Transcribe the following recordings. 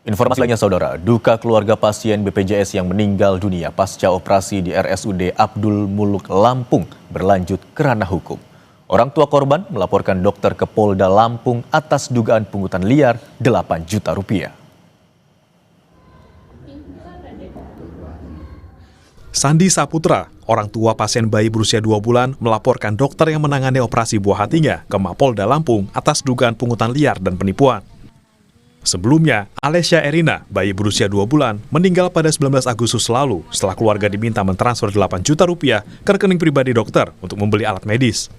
Informasi lainnya saudara, duka keluarga pasien BPJS yang meninggal dunia pasca operasi di RSUD Abdul Muluk Lampung berlanjut ke ranah hukum. Orang tua korban melaporkan dokter ke Polda Lampung atas dugaan pungutan liar 8 juta rupiah. Sandi Saputra, orang tua pasien bayi berusia 2 bulan, melaporkan dokter yang menangani operasi buah hatinya ke Mapolda Lampung atas dugaan pungutan liar dan penipuan. Sebelumnya, Alessia Erina, bayi berusia 2 bulan, meninggal pada 19 Agustus lalu setelah keluarga diminta mentransfer 8 juta rupiah ke rekening pribadi dokter untuk membeli alat medis.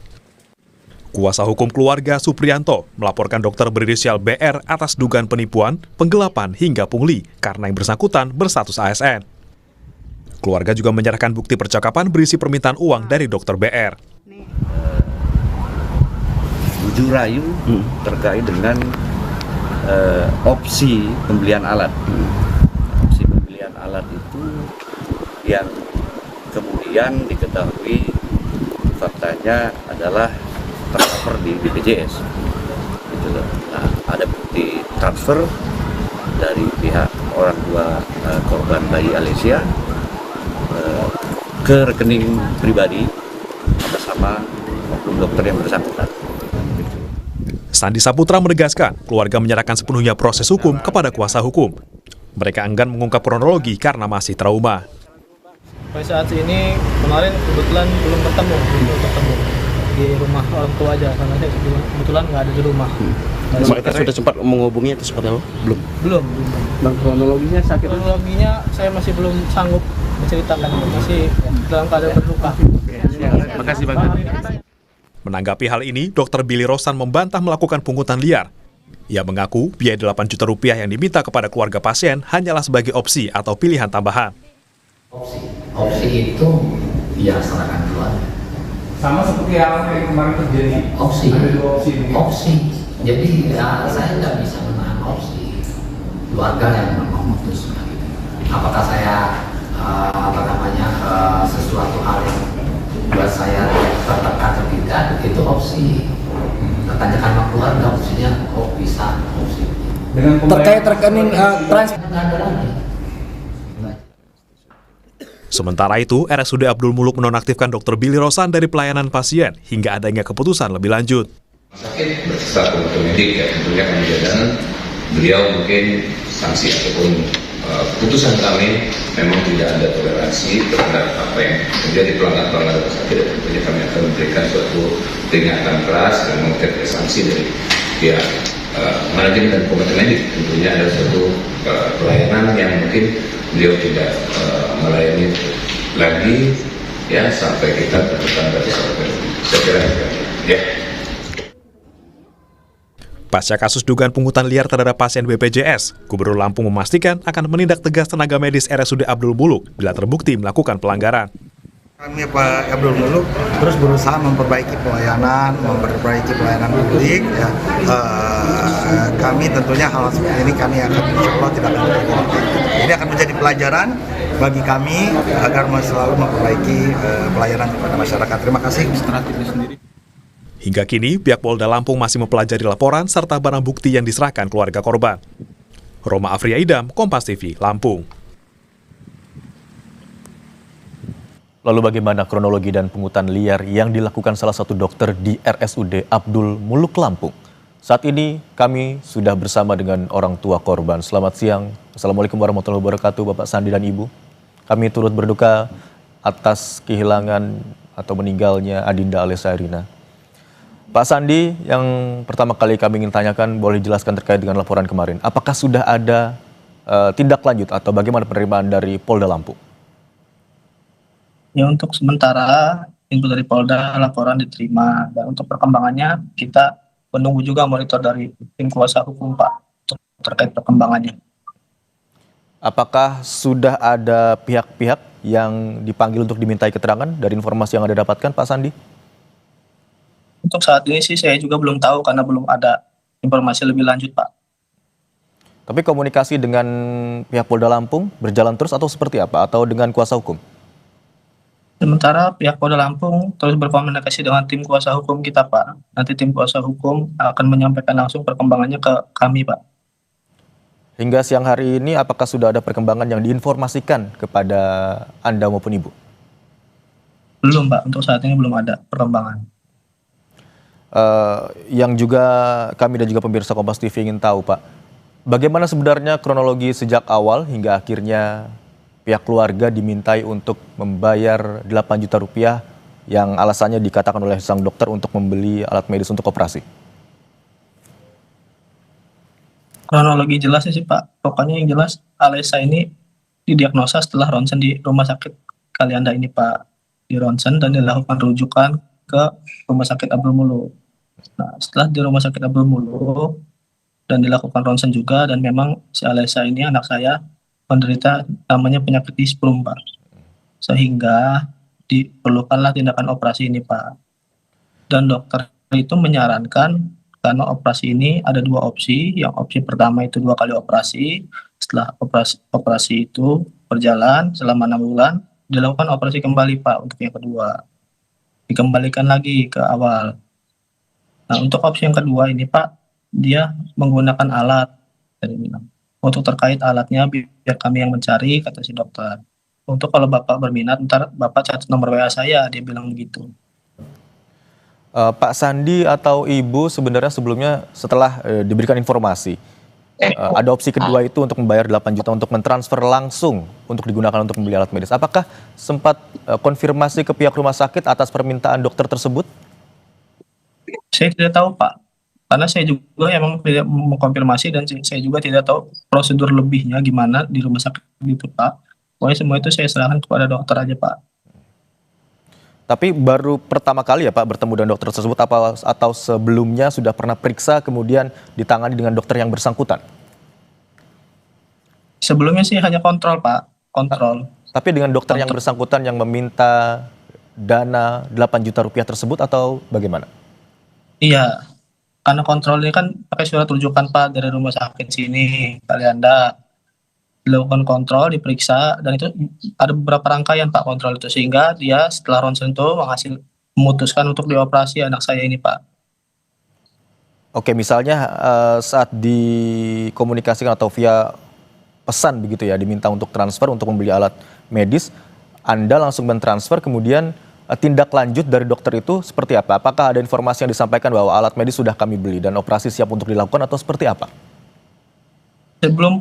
Kuasa hukum keluarga Supriyanto melaporkan dokter berinisial BR atas dugaan penipuan, penggelapan hingga pungli karena yang bersangkutan berstatus ASN. Keluarga juga menyerahkan bukti percakapan berisi permintaan uang dari dokter BR. Bujuk rayu terkait dengan opsi pembelian alat. Opsi pembelian alat itu yang kemudian diketahui faktanya adalah transfer di BPJS. Gitu loh. Nah, ada bukti transfer dari pihak orang tua korban bayi Alessia ke rekening pribadi atas nama oknum dokter yang bersangkutan. Sandi Saputra menegaskan keluarga menyerahkan sepenuhnya proses hukum kepada kuasa hukum. Mereka enggan mengungkap kronologi karena masih trauma. Pada saat ini kemarin kebetulan belum ketemu di rumah orang tua aja, karena saya kebetulan nggak ada di rumah. Kita sudah sempat menghubungi atau seperti apa? Belum. Dan kronologinya saya masih belum sanggup menceritakan, masih dalam keadaan berduka. Terima kasih Bang. Menanggapi hal ini, Dr. Billy Rosan membantah melakukan pungutan liar. Ia mengaku biaya 8 juta rupiah yang diminta kepada keluarga pasien hanyalah sebagai opsi atau pilihan tambahan. Opsi itu ya serahkan keluarga. Sama seperti yang kemarin terjadi. Ada dua opsi. Opsi. Jadi ya saya tidak bisa menahan opsi. Keluarga yang memutuskan. Apakah saya sesuatu hal yang buat saya tertekan atau tidak, itu opsi. Tanyakan sama keluarga, opsinya kok bisa opsi. Terkait rekening transfer. Sementara itu, RSUD Abdul Muluk menonaktifkan Dr. Billy Rosan dari pelayanan pasien hingga adanya keputusan lebih lanjut. Sakit bersifat otomatik ya, tentunya kami jadikan beliau mungkin sanksi ataupun putusan kami memang tidak ada toleransi terhadap apa yang menjadi pelanggaran sakit, dan tentunya kami akan memberikan suatu peringatan keras dan mengucapkan sanksi dari pihak manajemen dan komite medik. Tentunya ada suatu pelayanan yang mungkin beliau tidak melayani lagi ya sampai kita tentukan batas waktu. Saya kira ya. Pasca kasus dugaan pungutan liar terhadap pasien BPJS, Gubernur Lampung memastikan akan menindak tegas tenaga medis RSUD Abdul Muluk bila terbukti melakukan pelanggaran. Kami Pak Abdul Muluk terus berusaha memperbaiki pelayanan publik. Ya. Kami tentunya hal seperti ini kami akan insya Allah tidak akan terjadi. Ini akan menjadi pelajaran bagi kami agar selalu memperbaiki pelayanan kepada masyarakat. Terima kasih. Hingga kini, pihak Polda Lampung masih mempelajari laporan serta barang bukti yang diserahkan keluarga korban. Roma Afria Idam, Kompas TV, Lampung. Lalu bagaimana kronologi dan pungutan liar yang dilakukan salah satu dokter di RSUD Abdul Muluk Lampung? Saat ini kami sudah bersama dengan orang tua korban. Selamat siang. Assalamualaikum warahmatullahi wabarakatuh Bapak Sandi dan Ibu. Kami turut berduka atas kehilangan atau meninggalnya Adinda Alessia Erina. Pak Sandi, yang pertama kali kami ingin tanyakan, boleh jelaskan terkait dengan laporan kemarin. Apakah sudah ada tindak lanjut atau bagaimana penerimaan dari Polda Lampung? Ya, untuk sementara info dari Polda laporan diterima, dan untuk perkembangannya kita menunggu juga monitor dari tim kuasa hukum Pak untuk terkait perkembangannya. Apakah sudah ada pihak-pihak yang dipanggil untuk dimintai keterangan dari informasi yang Anda dapatkan Pak Sandi? Untuk saat ini sih saya juga belum tahu karena belum ada informasi lebih lanjut Pak. Tapi komunikasi dengan pihak Polda Lampung berjalan terus atau seperti apa? Atau dengan kuasa hukum? Sementara pihak Polda Lampung terus berkomunikasi dengan tim kuasa hukum kita Pak. Nanti tim kuasa hukum akan menyampaikan langsung perkembangannya ke kami Pak. Hingga siang hari ini apakah sudah ada perkembangan yang diinformasikan kepada Anda maupun Ibu? Belum Pak, untuk saat ini belum ada perkembangan. Yang juga kami dan juga pemirsa Kompas TV ingin tahu Pak, bagaimana sebenarnya kronologi sejak awal hingga akhirnya pihak keluarga dimintai untuk membayar 8 juta rupiah yang alasannya dikatakan oleh sang dokter untuk membeli alat medis untuk operasi? Kronologi jelasnya sih Pak, pokoknya yang jelas Alesa ini didiagnosa setelah ronsen di rumah sakit Kalianda ini Pak, di ronsen dan dilakukan rujukan ke rumah sakit Abdul Muluk. Nah, setelah di rumah sakit Abdul Muluk dan dilakukan ronsen juga, dan memang si Alesa ini anak saya menderita namanya penyakit disprum Pak, sehingga diperlukanlah tindakan operasi ini Pak. Dan dokter itu menyarankan karena operasi ini ada dua opsi. Yang opsi pertama itu 2 kali operasi. Setelah operasi itu berjalan selama 6 bulan, dilakukan operasi kembali Pak untuk yang kedua. Dikembalikan lagi ke awal. Nah, untuk opsi yang kedua ini Pak, dia menggunakan alat. Tadi bilang. Untuk terkait alatnya biar kami yang mencari, kata si dokter. Untuk kalau Bapak berminat, ntar Bapak catat nomor WA saya, dia bilang begitu. Pak Sandi atau Ibu sebenarnya sebelumnya setelah diberikan informasi, ada opsi kedua itu untuk membayar 8 juta untuk mentransfer langsung untuk digunakan untuk membeli alat medis. Apakah sempat konfirmasi ke pihak rumah sakit atas permintaan dokter tersebut? Saya tidak tahu Pak, karena saya juga emang tidak mengkonfirmasi dan saya juga tidak tahu prosedur lebihnya gimana di rumah sakit itu Pak. Pokoknya semua itu saya serahkan kepada dokter aja Pak. Tapi baru pertama kali ya Pak bertemu dengan dokter tersebut atau sebelumnya sudah pernah periksa kemudian ditangani dengan dokter yang bersangkutan? Sebelumnya sih hanya kontrol Pak, kontrol. Tapi dengan dokter yang bersangkutan yang meminta dana 8 juta rupiah tersebut atau bagaimana? Iya, karena kontrol ini kan pakai surat rujukan Pak dari rumah sakit sini, Kalianda. Dilakukan kontrol, diperiksa, dan itu ada beberapa rangkaian Pak kontrol itu, sehingga dia setelah ronsen itu memutuskan untuk dioperasi anak saya ini Pak. Oke, misalnya saat dikomunikasikan atau via pesan begitu ya, diminta untuk transfer untuk membeli alat medis, Anda langsung mentransfer, kemudian tindak lanjut dari dokter itu seperti apa? Apakah ada informasi yang disampaikan bahwa alat medis sudah kami beli dan operasi siap untuk dilakukan atau seperti apa? Sebelum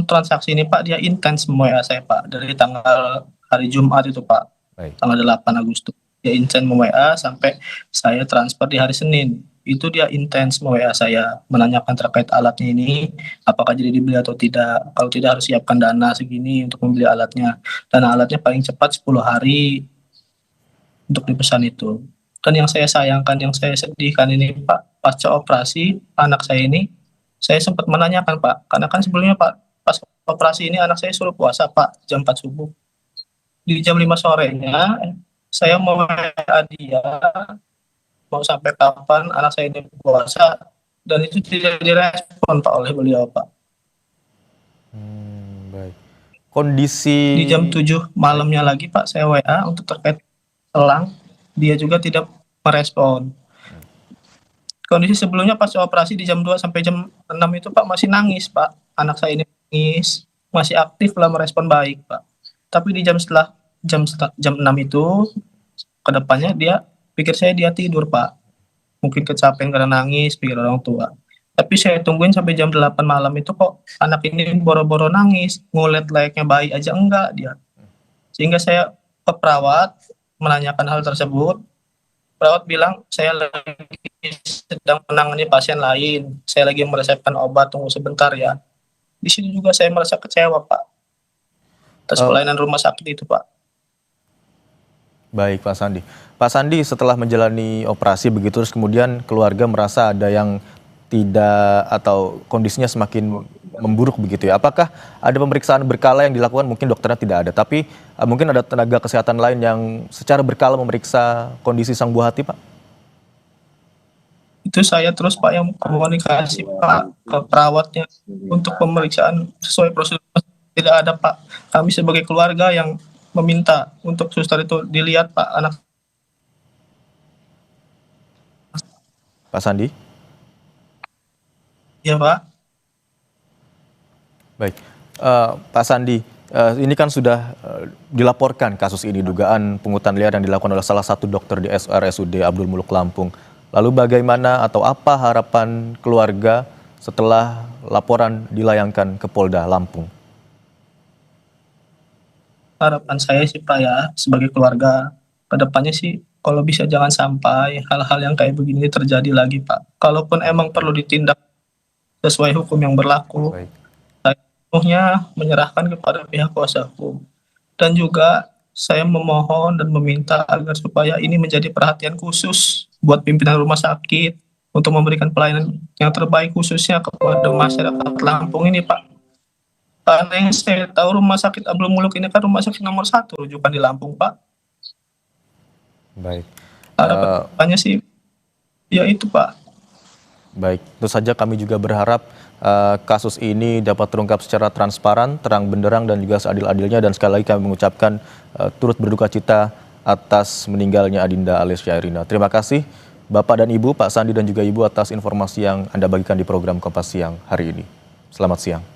transaksi ini Pak, dia intens WA saya Pak, dari tanggal hari Jumat itu Pak. Baik. Tanggal 8 Agustus. Dia intens WA sampai saya transfer di hari Senin. Itu dia intens WA saya, menanyakan terkait alatnya ini, apakah jadi dibeli atau tidak. Kalau tidak harus siapkan dana segini untuk membeli alatnya. Dan alatnya paling cepat 10 hari untuk dipesan itu. Dan yang saya sayangkan, yang saya sedihkan ini Pak, pasca operasi anak saya ini, saya sempat menanyakan Pak, karena kan sebelumnya Pak, pas operasi ini anak saya suruh puasa Pak, jam 4 subuh. Di jam 5 sorenya, saya mau WA dia, mau sampai kapan anak saya ini puasa, dan itu tidak direspon Pak oleh beliau Pak. Baik. Kondisi Di jam 7 malamnya lagi Pak, saya WA untuk terkait selang, dia juga tidak merespon. Kondisi sebelumnya pas operasi di jam 2 sampai jam 6 itu Pak masih nangis Pak. Anak saya ini nangis, masih aktif lah merespon baik Pak. Tapi di setelah jam 6 itu, ke depannya dia pikir saya dia tidur Pak. Mungkin kecapean karena nangis, pikir orang tua. Tapi saya tungguin sampai jam 8 malam itu kok anak ini boro-boro nangis, ngulet layaknya bayi aja enggak dia. Sehingga saya ke perawat menanyakan hal tersebut. Perawat bilang saya lagi sedang menangani pasien lain, saya lagi meresepkan obat, tunggu sebentar ya. Di sini juga saya merasa kecewa Pak atas pelayanan rumah sakit itu Pak. Baik Pak Sandi. Pak Sandi, setelah menjalani operasi begitu terus kemudian keluarga merasa ada yang tidak atau kondisinya semakin memburuk begitu ya. Apakah ada pemeriksaan berkala yang dilakukan? Mungkin dokternya tidak ada, tapi mungkin ada tenaga kesehatan lain yang secara berkala memeriksa kondisi sang buah hati Pak? Itu saya terus Pak yang komunikasi Pak ke perawatnya untuk pemeriksaan sesuai prosedur. Tidak ada Pak. Kami sebagai keluarga yang meminta untuk suster itu dilihat Pak anak. Pak Sandi? Iya Pak. Baik, Pak Sandi, ini kan sudah dilaporkan kasus ini, dugaan pungutan liar yang dilakukan oleh salah satu dokter di RSUD Abdul Muluk Lampung. Lalu bagaimana atau apa harapan keluarga setelah laporan dilayangkan ke Polda Lampung? Harapan saya sih Pak ya, sebagai keluarga, kedepannya sih kalau bisa jangan sampai hal-hal yang kayak begini terjadi lagi Pak. Kalaupun emang perlu ditindak sesuai hukum yang berlaku, Baik. saya sepenuhnya menyerahkan kepada pihak kuasa hukum. Dan juga saya memohon dan meminta agar supaya ini menjadi perhatian khusus buat pimpinan rumah sakit untuk memberikan pelayanan yang terbaik khususnya kepada masyarakat Lampung ini Pak. Karena yang saya tahu rumah sakit Abdul Muluk ini kan rumah sakit nomor 1 rujukan di Lampung Pak. Baik. Harapannya sih ya itu Pak. Baik, tentu saja kami juga berharap kasus ini dapat terungkap secara transparan, terang benderang dan juga seadil-adilnya, dan sekali lagi kami mengucapkan turut berduka cita atas meninggalnya Adinda alias Syairina. Terima kasih Bapak dan Ibu, Pak Sandi dan juga Ibu atas informasi yang Anda bagikan di program Kompas Siang hari ini. Selamat siang.